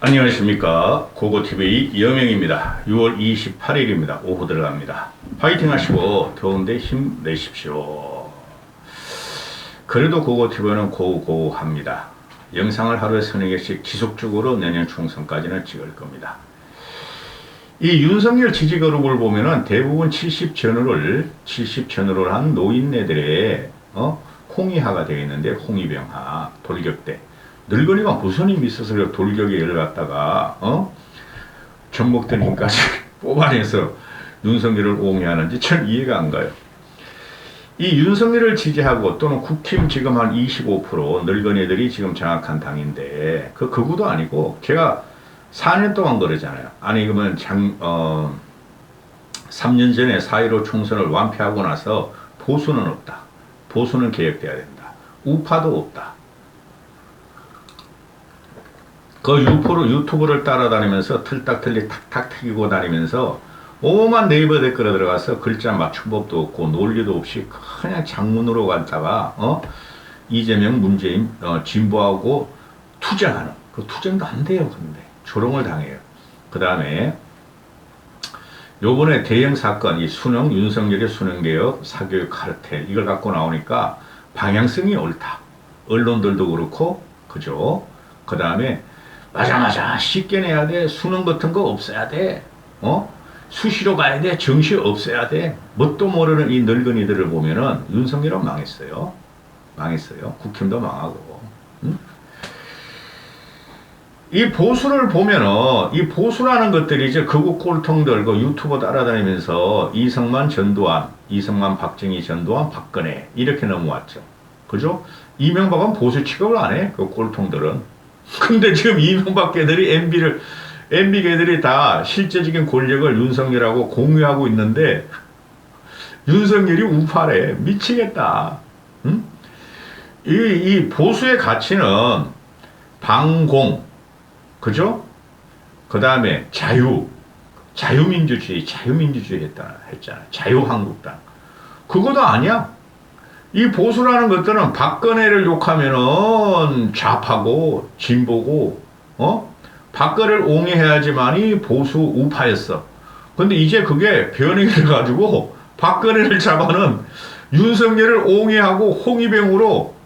안녕하십니까. 고고TV 이영명입니다. 6월 28일입니다. 오후 들어갑니다. 파이팅 하시고 더운데 힘내십시오. 그래도 고고TV는 고고합니다. 영상을 하루에 서너 개씩 지속적으로 내년 총선까지는 찍을 겁니다. 이 윤석열 지지그룹을 보면은 대부분 70 전후를 한 노인네들의 홍의하가 되어 있는데, 홍의병하, 돌격대. 늙은이가 무슨 힘이 있어서 돌격에 열받다가 전목된 힘까지 뽑아내서 윤석열을 옹호하는지 전 이해가 안 가요. 이 윤석열을 지지하고 또는 국힘 지금 한 25% 늙은이들이 지금 장악한 당인데, 그 극우도 아니고, 제가 4년 동안 그러잖아요. 아니 그러면 3년 전에 4.15 총선을 완패하고 나서 보수는 없다. 보수는 개혁돼야 된다. 우파도 없다. 그 유튜브를 따라다니면서 틀딱틀리 탁탁 튀기고 다니면서 오만 네이버 댓글에 들어가서 글자 맞춤법도 없고 논리도 없이 그냥 장문으로 갔다가 이재명, 문재인 진보하고 투쟁하는, 그 투쟁도 안 돼요. 근데 조롱을 당해요. 그 다음에 요번에 대형 사건, 이 윤석열의 수능개혁, 사교육 카르텔, 이걸 갖고 나오니까 방향성이 옳다. 언론들도 그렇고, 그죠? 그 다음에 맞아 쉽게 내야 돼. 수능 같은 거 없애야 돼. 수시로 가야 돼. 정시 없애야 돼. 뭣도 모르는 이 늙은이들을 보면은 윤석열은 망했어요. 국힘도 망하고. 이 보수를 보면은, 이 보수라는 것들이 이제 극우 꼴통들 그 유튜버 따라다니면서 이승만, 박정희, 전두환, 박근혜 이렇게 넘어왔죠. 그죠? 이명박은 보수 취급을 안 해. 그 꼴통들은. 근데 지금 이명박 개들이 MB 개들이 다 실제적인 권력을 윤석열하고 공유하고 있는데, 윤석열이 우파래. 미치겠다. 응? 이 보수의 가치는 방공, 그죠? 그 다음에 자유민주주의 했잖아. 자유한국당. 그것도 아니야. 이 보수라는 것들은 박근혜를 욕하면은 좌파고 진보고, 박근혜를 옹호해야지만이 보수 우파였어. 근데 이제 그게 변형이 돼가지고 박근혜를 잡아는 윤석열을 옹호하고 홍위병으로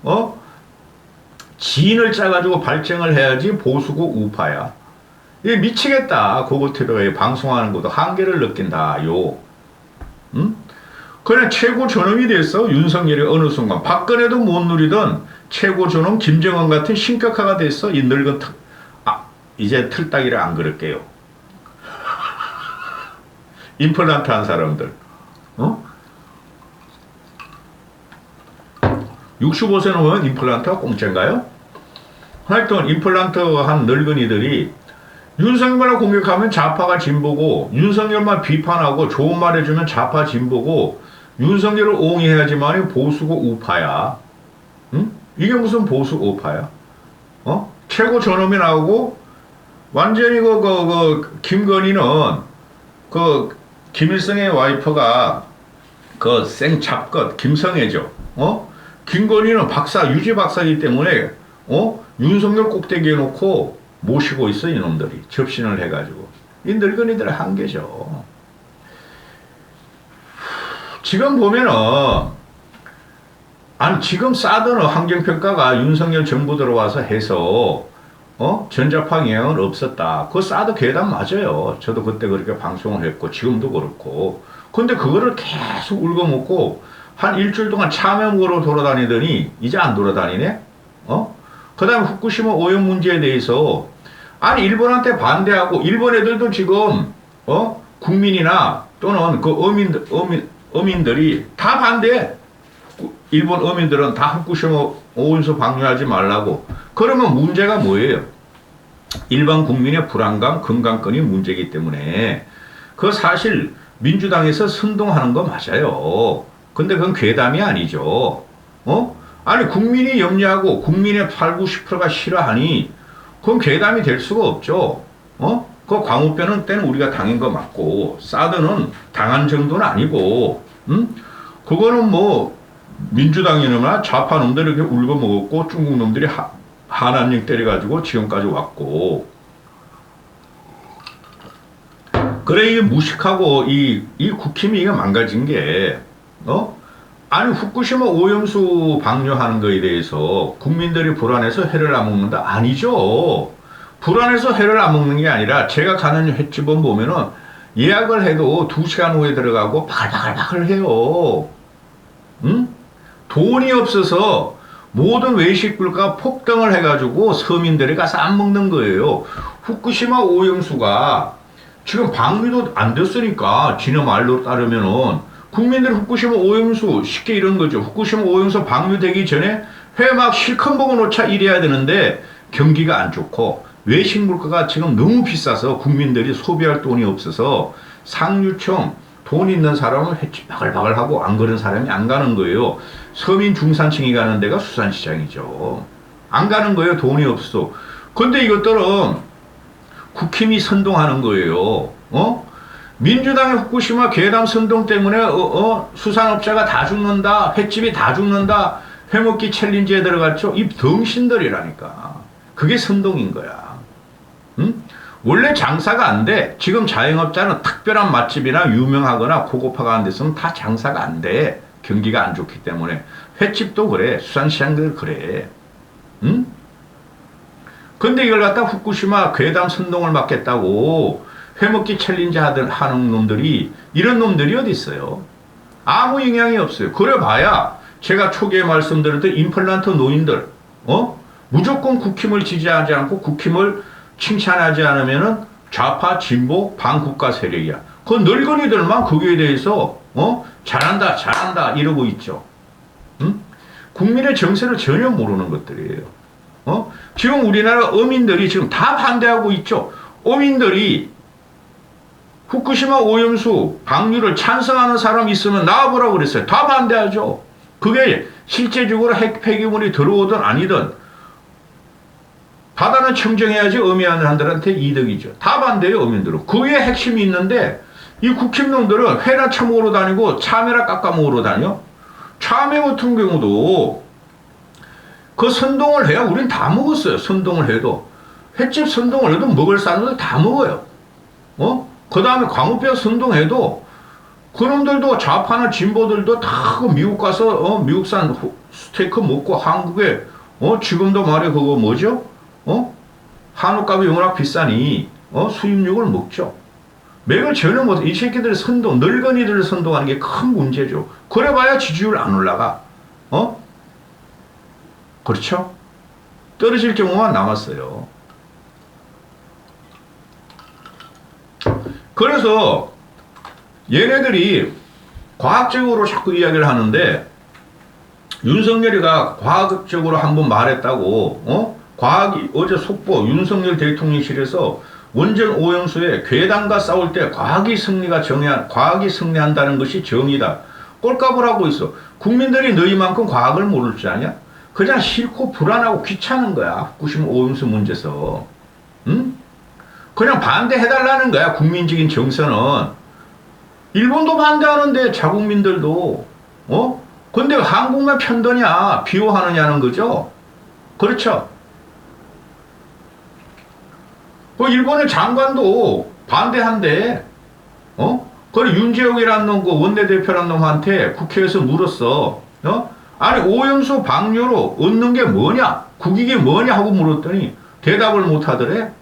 지인을 짜가지고 발정을 해야지 보수고 우파야. 이게 미치겠다. 고고TV에 방송하는 것도 한계를 느낀다요. 응? 그냥 최고 존엄이 됐어. 윤석열이 어느 순간 박근혜도 못 누리던 최고 존엄 김정은 같은 신격화가 됐어. 이 늙은 이제 틀딱이를 안 그럴게요. 임플란트 한 사람들 65세 넘으면 임플란트가 공짜인가요? 하여튼 임플란트 한 늙은이들이 윤석열을 공격하면 좌파가 진보고, 윤석열만 비판하고 좋은 말 해주면 좌파 진보고, 윤석열을 옹호해야지만 보수고 우파야. 응? 이게 무슨 보수 우파야? 최고 존엄이 나오고, 완전히 김건희는 김일성의 와이프가 생잡것 김성애죠. 김건희는 유지 박사이기 때문에 윤석열 꼭대기에 놓고 모시고 있어. 이놈들이 접신을 해가지고. 이 늙은이들의 한계죠. 지금 보면은, 지금 사드는 환경평가가 윤석열 정부 들어와서 해서 전자파 영향은 없었다. 그 사드 계단 맞아요. 저도 그때 그렇게 방송을 했고 지금도 그렇고. 근데 그거를 계속 울거먹고 한 일주일 동안 참여먹으러 돌아다니더니 이제 안 돌아다니네? 그 다음에 후쿠시마 오염 문제에 대해서 일본한테 반대하고, 일본 애들도 지금 국민이나 또는 그 어민들이 다 반대해. 일본 어민들은 다 후쿠시마 오염수 방류하지 말라고. 그러면 문제가 뭐예요? 일반 국민의 불안감, 건강권이 문제이기 때문에 그 사실 민주당에서 선동하는 거 맞아요. 근데 그건 괴담이 아니죠. 국민이 염려하고 국민의 8, 90%가 싫어하니 그건 괴담이 될 수가 없죠. 그 광우병은 때는 우리가 당한 거 맞고, 사드는 당한 정도는 아니고, 그거는 민주당이나 좌파 놈들이 이렇게 울고 먹었고, 중국 놈들이 한한령 때려가지고 지금까지 왔고, 그래, 이 무식하고, 이 국힘이 이게 망가진 게, 아니, 후쿠시마 오염수 방류하는 거에 대해서 국민들이 불안해서 회를 안 먹는다? 아니죠. 불안해서 회를 안 먹는 게 아니라 제가 가는 횟집은 보면은 예약을 해도 2시간 후에 들어가고 바글바글 해요. 응? 돈이 없어서 모든 외식 물가 폭등을 해가지고 서민들이 가서 안 먹는 거예요. 후쿠시마 오염수가 지금 방류도 안 됐으니까 지네 말로 따르면은 국민들이 후쿠시마 오염수 쉽게 이런 거죠. 후쿠시마 오염수 방류되기 전에 회 막 실컷 먹어놓자 이래야 되는데 경기가 안 좋고 외식 물가가 지금 너무 비싸서 국민들이 소비할 돈이 없어서 상류층 돈 있는 사람은 횟집 바글바글 하고 안 그런 사람이 안 가는 거예요. 서민 중산층이 가는 데가 수산시장이죠. 안 가는 거예요. 돈이 없어. 근데 이것들은 국힘이 선동하는 거예요. 민주당의 후쿠시마 괴담 선동 때문에 수산업자가 다 죽는다. 횟집이 다 죽는다. 회먹기 챌린지에 들어갔죠. 이 덩신들이라니까. 그게 선동인 거야. 응? 원래 장사가 안 돼. 지금 자영업자는 특별한 맛집이나 유명하거나 고급화가 안 됐으면 다 장사가 안 돼. 경기가 안 좋기 때문에. 횟집도 그래. 수산시장도 그래. 응? 근데 이걸 갖다 후쿠시마 괴담 선동을 막겠다고 회먹기 챌린지 하는 놈들이, 이런 놈들이 어디 있어요? 아무 영향이 없어요. 그래 봐야 제가 초기에 말씀드렸던 임플란트 노인들, 무조건 국힘을 지지하지 않고 국힘을 칭찬하지 않으면은 좌파, 진보, 반국가 세력이야. 그 늙은이들만 거기에 대해서, 잘한다, 잘한다, 이러고 있죠. 응? 국민의 정세를 전혀 모르는 것들이에요. 지금 우리나라 어민들이 지금 다 반대하고 있죠. 어민들이 후쿠시마 오염수 방류를 찬성하는 사람 있으면 나와보라고 그랬어요. 다 반대하죠. 그게 실제적으로 핵 폐기물이 들어오든 아니든 바다는 청정해야지 어민들한테 이득이죠. 다 반대해요, 어민들은. 그게 핵심이 있는데 이 국힘놈들은 회나 처먹으러 다니고 참외나 깎아 먹으러 다녀. 참외 같은 경우도 그 선동을 해야 우린 다 먹었어요. 선동을 해도. 횟집 선동을 해도 먹을 사람들 다 먹어요. 그 다음에 광우뼈 선동해도 그놈들도 좌파나 진보들도 다 미국 가서 미국산 스테이크 먹고 한국에 지금도 말해 그거 뭐죠? 한우값이 워낙 비싸니 수입육을 먹죠. 맥을 전혀 못해. 이 새끼들의 선동, 늙은이들을 선동하는 게 큰 문제죠. 그래봐야 지지율 안 올라가. 그렇죠? 떨어질 경우만 남았어요. 그래서 얘네들이 과학적으로 자꾸 이야기를 하는데 윤석열이가 과학적으로 한번 말했다고 과학이 어제 속보 윤석열 대통령실에서 원전 오염수에 괴담과 싸울 때 과학이 승리한다는 것이 정의다. 꼴값을 하고 있어. 국민들이 너희만큼 과학을 모를 줄 아냐? 그냥 싫고 불안하고 귀찮은 거야. 후쿠시마 오염수 문제에서. 응? 그냥 반대해달라는 거야. 국민적인 정서는. 일본도 반대하는데 자국민들도. 근데 한국만 편드냐 비호하느냐는 거죠. 그렇죠. 그 일본의 장관도 반대한대. 그래 윤재옥이라는 놈, 그 원내대표라는 놈한테 국회에서 물었어. 아니 오염수 방류로 얻는 게 뭐냐? 국익이 뭐냐 하고 물었더니 대답을 못 하더래.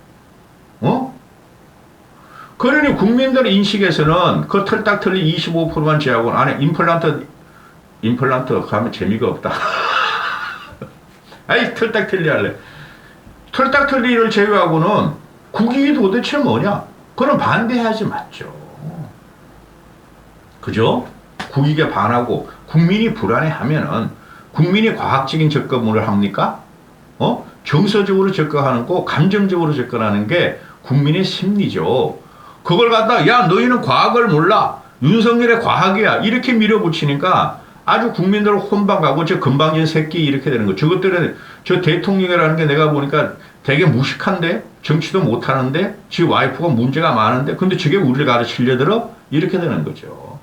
그러니 국민들의 인식에서는 그 털딱 틀린 25%만 제하고는 안에 임플란트 가면 재미가 없다. 아이 털딱 틀리 할래. 털딱 틀리를 제외하고는 국익이 도대체 뭐냐? 그럼 반대하지 맞죠. 그죠? 국익에 반하고 국민이 불안해하면은 국민이 과학적인 접근을 합니까? 정서적으로 접근하는 거, 감정적으로 접근하는 게 국민의 심리죠. 그걸 갖다 야 너희는 과학을 몰라. 윤석열의 과학이야. 이렇게 밀어붙이니까 아주 국민들을 혼방가고 저 건방진 새끼 이렇게 되는 거. 저것들은 저 대통령이라는 게 내가 보니까 되게 무식한데 정치도 못하는데 지 와이프가 문제가 많은데 근데 저게 우리를 가르치려들어? 이렇게 되는 거죠.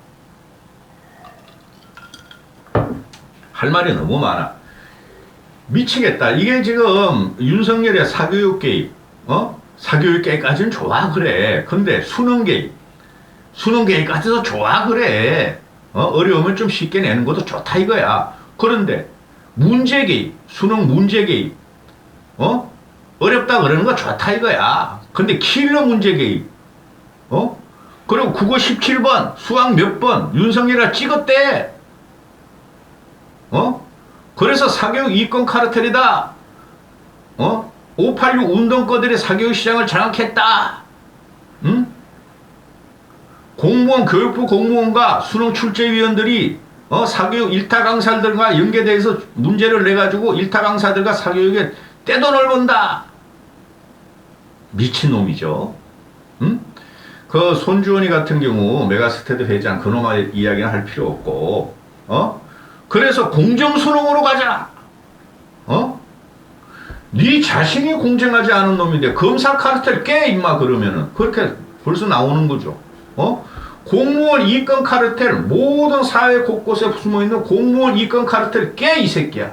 할 말이 너무 많아. 미치겠다. 이게 지금 윤석열의 사교육 개입, 사교육 개입까지는 좋아 그래. 근데 수능 개입, 수능 계획 같아서 좋아 그래. 어려우면 좀 쉽게 내는 것도 좋다 이거야. 그런데 문제 개입, 수능 문제 개입, 어렵다 그러는 거 좋다 이거야. 근데 킬러 문제 개입, 그리고 국어 17번, 수학 몇 번, 윤석열이가 찍었대. 그래서 사교육 이권 카르텔이다. 586 운동권들이 사교육 시장을 장악했다. 응? 공무원, 교육부 공무원과 수능 출제위원들이 사교육 일타 강사들과 연계돼서 문제를 내가지고 일타 강사들과 사교육에 떼돈을 번다. 미친놈이죠. 응? 그 손주원이 같은 경우 메가스테드 회장 그놈의 이야기는 할 필요 없고, 그래서 공정수능으로 가자. 네 자신이 공정하지 않은 놈인데 검사 카르텔 깨 임마 그러면은 그렇게 벌써 나오는 거죠. 공무원 이권 카르텔 모든 사회 곳곳에 숨어있는 공무원 이권 카르텔 깨 이 새끼야.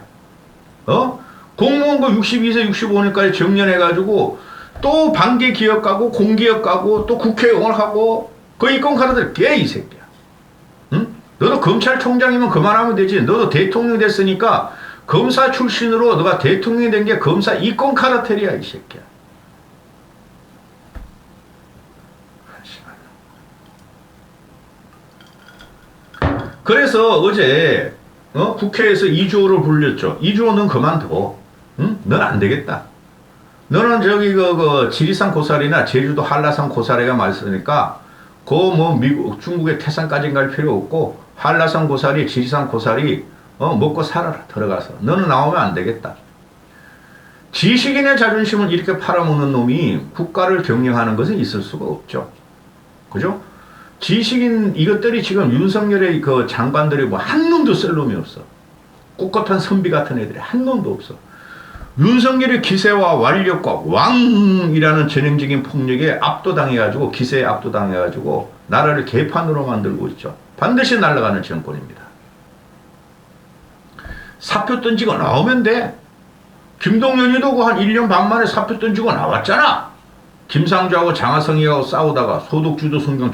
공무원 그 62세 65세까지 정년해가지고 또 반개 기업 가고 공기업 가고 또 국회의원을 하고 그 이권 카르텔 깨 이 새끼야. 응? 너도 검찰총장이면 그만하면 되지. 너도 대통령 됐으니까 검사 출신으로 너가 대통령이 된 게 검사 이권 카르텔이야 이 새끼야. 그래서 어제 국회에서 이주호를 불렸죠. 이주호 넌 그만둬. 응? 넌 안 되겠다. 너는 저기 그 지리산 고사리나 제주도 한라산 고사리가 맛있으니까 그 뭐 미국 중국의 태산까지 갈 필요 없고 한라산 고사리 지리산 고사리 먹고 살아라 들어가서. 너는 나오면 안 되겠다. 지식인의 자존심을 이렇게 팔아먹는 놈이 국가를 경영하는 것은 있을 수가 없죠. 그죠? 지식인 이것들이 지금 윤석열의 그 장관들이 뭐 한 놈도 쓸 놈이 없어. 꿋꿋한 선비 같은 애들이 한 놈도 없어. 윤석열의 기세와 완력과 왕이라는 전형적인 폭력에 압도당해가지고 기세에 압도당해가지고 나라를 개판으로 만들고 있죠. 반드시 날아가는 정권입니다. 사표 던지고 나오면 돼. 김동연이도 그 한 1년 반 만에 사표 던지고 나왔잖아. 김상조하고 장하성이하고 싸우다가 소득주도 성경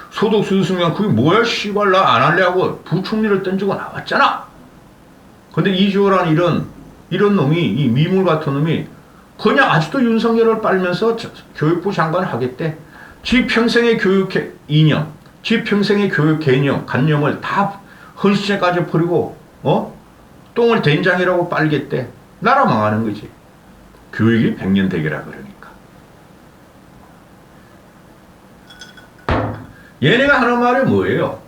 소득주도 성경 그게 뭐야 씨발 나 안 할래 하고 부총리를 던지고 나왔잖아. 근데 이주호란 이런 놈이 이 미물 같은 놈이 그냥 아직도 윤석열을 빨면서 교육부 장관을 하겠대. 지 평생의 교육 이념, 지 평생의 교육 개념, 관념을 다 헌신까지 버리고 똥을 된장이라고 빨겠대. 나라 망하는 거지. 교육이 100년 되게라 그러니까. 얘네가 하는 말이 뭐예요?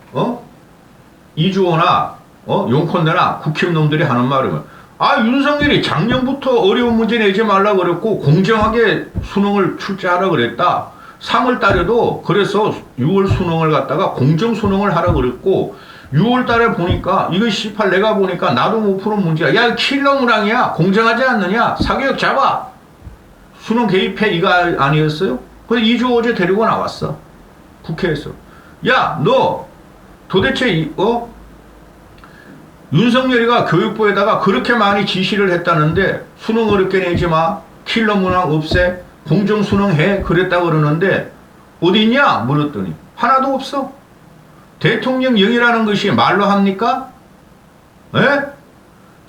이주호나 용콘대나 국힘놈들이 하는 말이 뭐야? 윤석열이 작년부터 어려운 문제 내지 말라 그랬고 공정하게 수능을 출제하라 그랬다. 3월 달에도 그래서 6월 수능을 갖다가 공정 수능을 하라 그랬고 6월 달에 보니까 이거 18 내가 보니까 나도 못 푸는 문제야. 야 킬러 문항이야. 공정하지 않느냐. 사교육 잡아. 수능 개입해 이거 아니었어요? 그래서 이주호 어제 데리고 나왔어. 국회에서. 야 너 도대체 윤석열이가 교육부에다가 그렇게 많이 지시를 했다는데 수능 어렵게 내지 마. 킬러 문항 없애. 공정 수능 해. 그랬다 그러는데 어디 있냐? 물었더니 하나도 없어. 대통령령이라는 것이 말로 합니까? 에?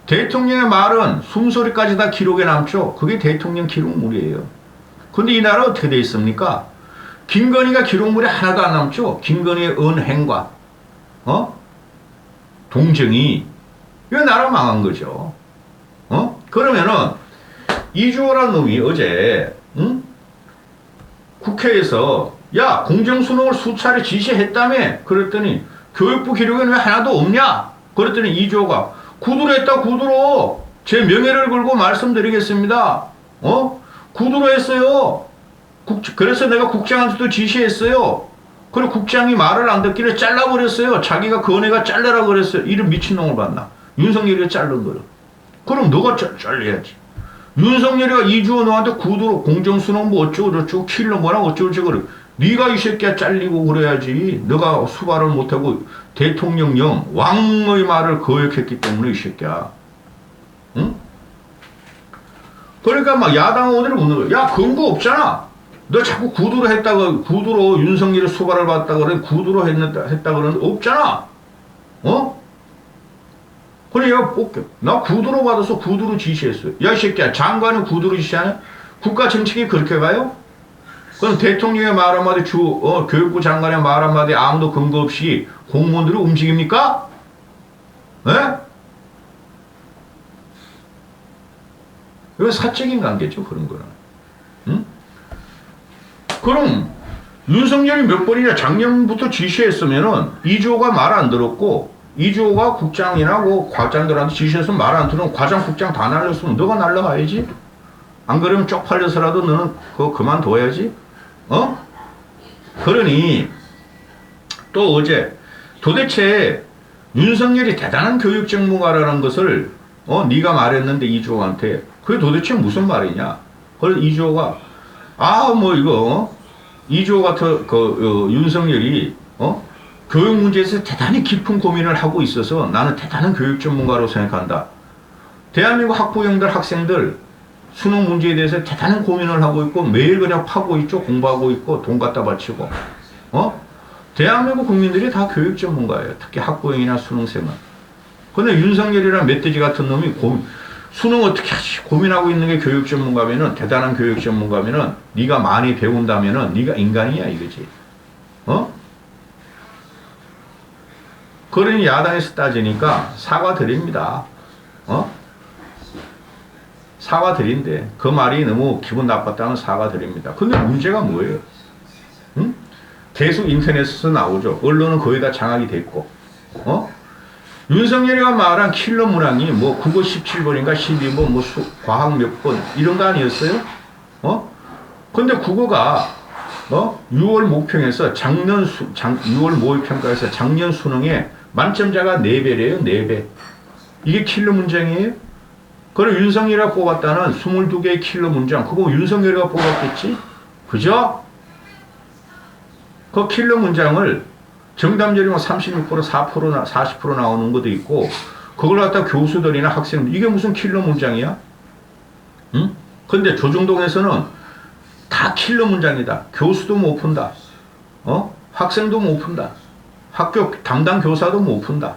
대통령의 말은 숨소리까지 다 기록에 남죠. 그게 대통령 기록물이에요. 근데 이 나라 어떻게 돼 있습니까? 김건희가 기록물에 하나도 안 남죠. 김건희의 언행과 동정이 이거 나라 망한 거죠. 그러면은 이주호라는 놈이 어제 국회에서 야 공정수능을 수차례 지시했다며. 그랬더니 교육부 기록에는 왜 하나도 없냐. 그랬더니 이주호가 구두로 했다. 구두로 제 명예를 걸고 말씀드리겠습니다. 구두로 했어요. 그래서 내가 국장한테도 지시했어요. 그리고 국장이 말을 안 듣기를 잘라버렸어요. 자기가 그 은혜가 잘라라 그랬어요. 이런 미친놈을 봤나. 윤석열이가 자른 거를. 그럼 너가 잘려야지. 윤석열이가 이주호 너한테 구두로 공정수능 뭐 어쩌고저쩌고 킬러 뭐라 어쩌고저쩌고 네가 이 새끼야 잘리고 그래야지. 너가 수발을 못하고 대통령령 왕의 말을 거역했기 때문에 이 새끼야. 응? 그러니까 막 야당 어디를 묻는 거야. 야 근거 없잖아. 너 자꾸 구두로 했다가, 구두로 윤석열이 수발을 받다 그래, 구두로 했다 그러는데 없잖아. 어? 그래, 얘가 뽑겨. 나 구두로 받아서 구두로 지시했어요. 야, 이 새끼야, 장관은 구두로 지시하냐? 국가 정책이 그렇게 가요? 그럼 대통령의 말 한마디, 교육부 장관의 말 한마디 아무도 근거 없이 공무원들이 움직입니까? 예? 이건 사적인 관계죠, 그런 거는. 응? 그럼, 윤석열이 몇 번이나 작년부터 지시했으면은, 이주호가 말 안 들었고, 이주호가 국장이나 그 과장들한테 지시했으면 말 안 들으면 과장, 국장 다 날렸으면 너가 날라가야지. 안 그러면 쪽팔려서라도 너는 그거 그만둬야지. 어? 그러니, 또 어제, 도대체 윤석열이 대단한 교육 전문가라는 것을, 네가 말했는데 이주호한테, 그게 도대체 무슨 말이냐? 그래서 이주호가, 이주호 같은, 윤석열이, 교육 문제에서 대단히 깊은 고민을 하고 있어서 나는 대단한 교육 전문가로 생각한다. 대한민국 학부형들, 학생들, 수능 문제에 대해서 대단한 고민을 하고 있고, 매일 그냥 파고 있죠. 공부하고 있고, 돈 갖다 바치고. 대한민국 국민들이 다 교육 전문가예요. 특히 학부형이나 수능생은. 근데 윤석열이란 멧돼지 같은 놈이 수능 어떻게 하지? 고민하고 있는 게 교육 전문가면은, 대단한 교육 전문가면은, 네가 많이 배운다면은, 네가 인간이야, 이거지. 그러니 야당에서 따지니까 사과드립니다. 사과드린대. 그 말이 너무 기분 나빴다면 사과드립니다. 근데 문제가 뭐예요? 응? 계속 인터넷에서 나오죠. 언론은 거의 다 장악이 됐고. 윤석열이가 말한 킬러 문항이 뭐 국어 17번인가 12번 뭐 과학 몇 번 이런 거 아니었어요? 근데 국어가 6월 모평에서 6월 모의평가에서 작년 수능에 만점자가 4배래요. 4배. 이게 킬러 문장이에요? 그럼 윤석열이가 뽑았다는 22개의 킬러 문장, 그거 윤석열이가 뽑았겠지? 그죠? 그 킬러 문장을 정답률이 뭐 36%, 4%나 40% 나오는 것도 있고, 그걸 갖다 교수들이나 학생들, 이게 무슨 킬러 문장이야? 응? 근데 조중동에서는 다 킬러 문장이다. 교수도 못 푼다. 학생도 못 푼다. 학교 담당 교사도 못 푼다.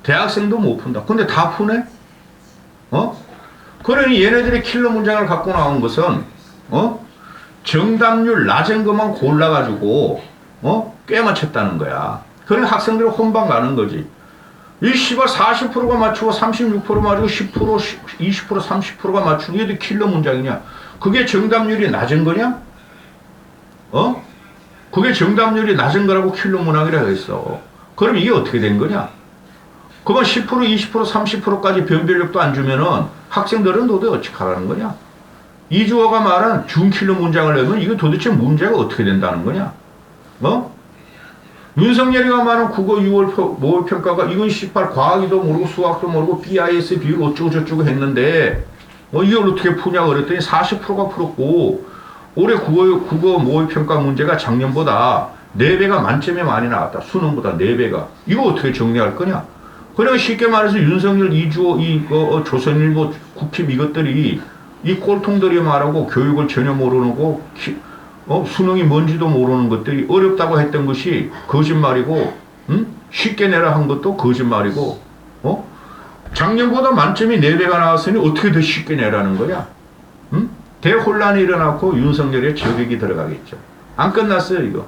대학생도 못 푼다. 근데 다 푸네? 그러니 얘네들이 킬러 문장을 갖고 나온 것은, 정답률 낮은 것만 골라가지고, 꽤 맞췄다는 거야. 그러니 학생들이 혼방 가는 거지. 이 씨발 40%가 맞추고 36% 맞추고 10%, 20%, 30%가 맞추는 게 킬러 문장이냐? 그게 정답률이 낮은 거냐? 그게 정답률이 낮은 거라고 킬러 문항이라고 했어. 그럼 이게 어떻게 된 거냐? 그건 10%, 20%, 30%까지 변별력도 안 주면은 학생들은 도대체 어떻게 하라는 거냐? 이주호가 말한 준킬러 문장을 내면 이거 도대체 문제가 어떻게 된다는 거냐? 윤석열이가 말한 국어 6월 모의평가가 이건 18 과학이도 모르고 수학도 모르고 BIS 비율 어쩌고저쩌고 했는데 이걸 어떻게 푸냐 그랬더니 40%가 풀었고 올해 국어 모의평가 문제가 작년보다 4배가 만점에 많이 나왔다. 수능보다 4배가. 이거 어떻게 정리할 거냐? 그냥 쉽게 말해서 윤석열, 이주호, 조선일보, 국힘 이것들이 이 꼴통들이 말하고 교육을 전혀 모르는 거, 수능이 뭔지도 모르는 것들이 어렵다고 했던 것이 거짓말이고, 쉽게 내라 한 것도 거짓말이고, 작년보다 만점이 4배가 나왔으니 어떻게 더 쉽게 내라는 거야? 대혼란이 일어나고 윤석열의 저격이 들어가겠죠. 안 끝났어요, 이거.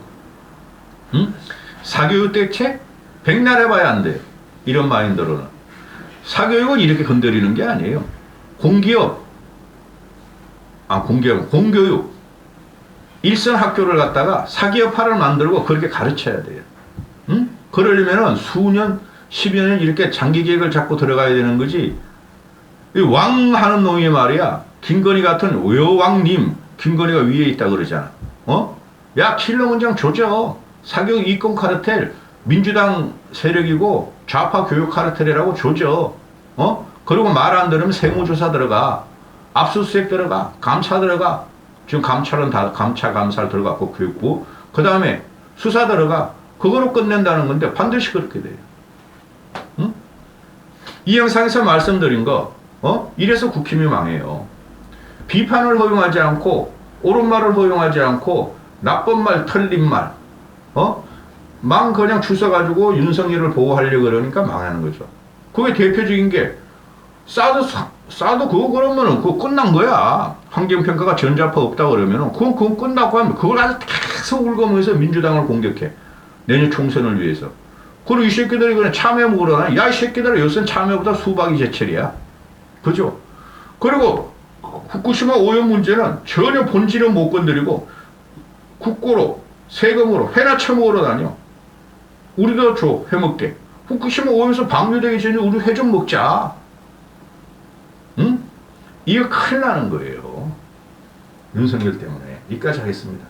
사교육 대책? 백날 해봐야 안 돼요. 이런 마인드로는. 사교육은 이렇게 건드리는 게 아니에요. 공교육. 일선 학교를 갖다가 사기업화를 만들고 그렇게 가르쳐야 돼요. 그러려면은 수년, 10여 년 이렇게 장기 계획을 잡고 들어가야 되는 거지. 이 왕 하는 놈이 말이야. 김건희 같은 여왕님, 김건희가 위에 있다 그러잖아. 야, 킬러 문장 조져. 사교육 이권 카르텔, 민주당 세력이고 좌파 교육 카르텔이라고 조져. 그리고 말 안 들으면 세무조사 들어가. 압수수색 들어가. 감사 들어가. 지금 감찰은 다 감찰 들어갔고 교육부. 그 다음에 수사 들어가. 그거로 끝낸다는 건데 반드시 그렇게 돼요. 이 영상에서 말씀드린 거, 이래서 국힘이 망해요. 비판을 허용하지 않고 옳은 말을 허용하지 않고 나쁜 말, 틀린 말, 망 그냥 주워가지고 윤석열을 보호하려고 그러니까 망하는 거죠. 그게 대표적인 게 싸도 그거 그러면은 그거 끝난 거야. 환경평가가 전자파 없다 그러면은 그건 끝나고 하면 그걸 아주 계속 울거면서 민주당을 공격해. 내년 총선을 위해서. 그리고 이 새끼들이 그냥 참여 물어나 야 이 새끼들아 요새는 참여보다 수박이 제철이야. 그죠? 그리고 후쿠시마 오염 문제는 전혀 본질은 못 건드리고 국고로 세금으로 회나 처먹으러 다녀. 우리도 줘 해먹게. 후쿠시마 오염에서 방류되기 전에 우리 회 좀 먹자. 응? 이거 큰일 나는 거예요. 윤석열 때문에. 여기까지 하겠습니다.